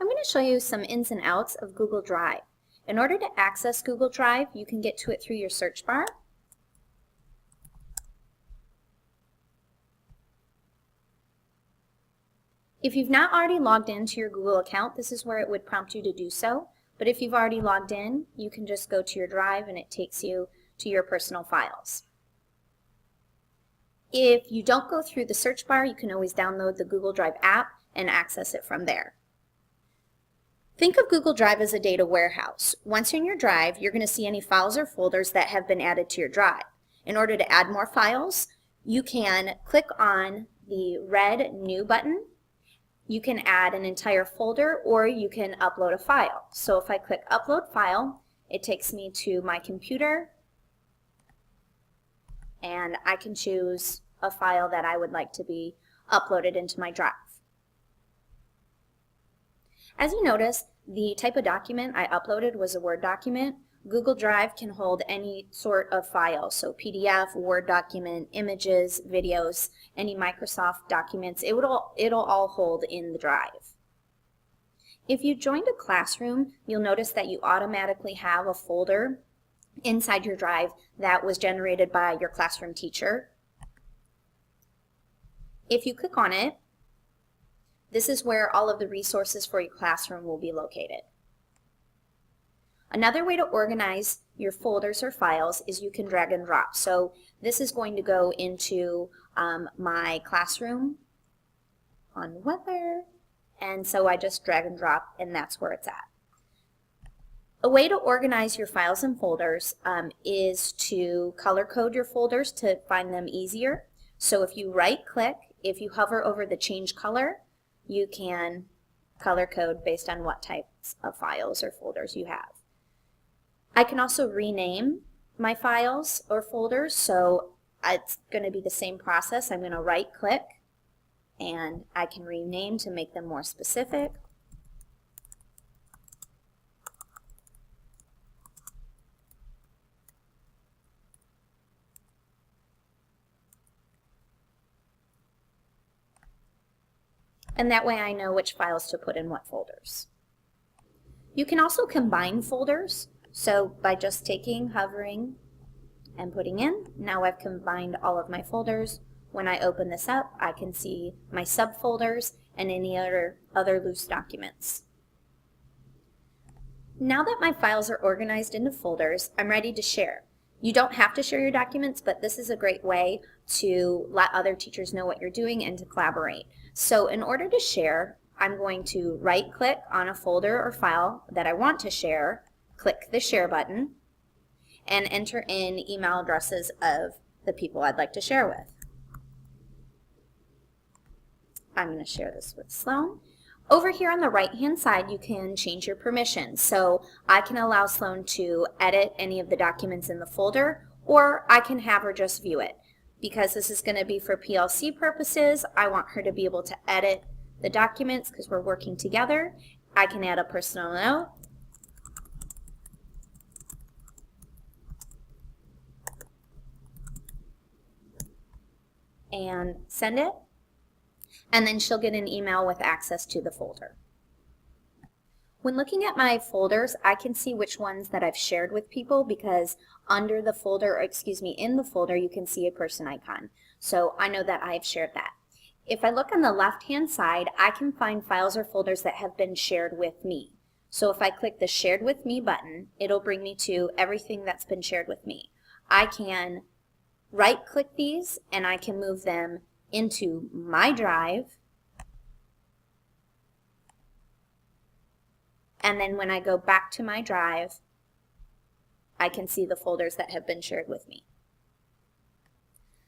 I'm going to show you some ins and outs of Google Drive. In order to access Google Drive, you can get to it through your search bar. If you've not already logged into your Google account, this is where it would prompt you to do so. But if you've already logged in, you can just go to your Drive and it takes you to your personal files. If you don't go through the search bar, you can always download the Google Drive app and access it from there. Think of Google Drive as a data warehouse. Once you're in your Drive, you're going to see any files or folders that have been added to your Drive. In order to add more files, you can click on the red New button. You can add an entire folder or you can upload a file. So if I click Upload File, it takes me to my computer and I can choose a file that I would like to be uploaded into my Drive. As you notice, the type of document I uploaded was a Word document. Google Drive can hold any sort of file, so PDF, Word document, images, videos, any Microsoft documents, it'll all hold in the Drive. If you joined a classroom, you'll notice that you automatically have a folder inside your Drive that was generated by your classroom teacher. If you click on it, this is where all of the resources for your classroom will be located. Another way to organize your folders or files is you can drag and drop. So this is going to go into my classroom on weather, and so I just drag and drop and that's where it's at. A way to organize your files and folders is to color code your folders to find them easier. So if you right click, if you hover over the change color, you can color code based on what types of files or folders you have. I can also rename my files or folders, so it's going to be the same process. I'm going to right click and I can rename to make them more specific. And that way I know which files to put in what folders. You can also combine folders. So by just hovering, and putting in, now I've combined all of my folders. When I open this up, I can see my subfolders and any other loose documents. Now that my files are organized into folders, I'm ready to share. You don't have to share your documents, but this is a great way to let other teachers know what you're doing and to collaborate. So in order to share, I'm going to right-click on a folder or file that I want to share, click the Share button, and enter in email addresses of the people I'd like to share with. I'm going to share this with Sloan. Over here on the right-hand side, you can change your permissions. So I can allow Sloan to edit any of the documents in the folder, or I can have her just view it. Because this is going to be for PLC purposes, I want her to be able to edit the documents because we're working together. I can add a personal note. And send it. And then she'll get an email with access to the folder. When looking at my folders, I can see which ones that I've shared with people because under the folder, or excuse me, in the folder, you can see a person icon. So I know that I've shared that. If I look on the left-hand side, I can find files or folders that have been shared with me. So if I click the Shared with Me button, it'll bring me to everything that's been shared with me. I can right-click these and I can move them into my Drive. And then when I go back to my Drive, I can see the folders that have been shared with me.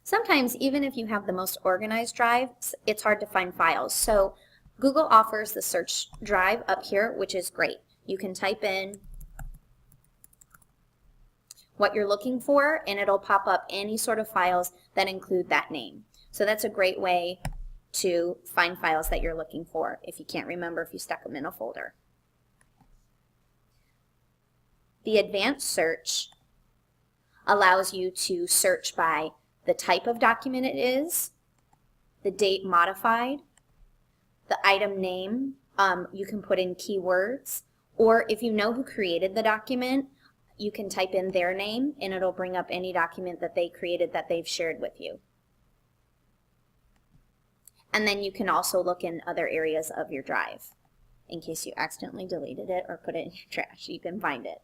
Sometimes, even if you have the most organized Drive, it's hard to find files. So Google offers the search Drive up here, which is great. You can type in what you're looking for, and it'll pop up any sort of files that include that name. So that's a great way to find files that you're looking for if you can't remember if you stuck them in a folder. The advanced search allows you to search by the type of document it is, the date modified, the item name You can put in keywords, or if you know who created the document, you can type in their name and it'll bring up any document that they created that they've shared with you. And then you can also look in other areas of your drive in case you accidentally deleted it or put it in your trash. You can find it.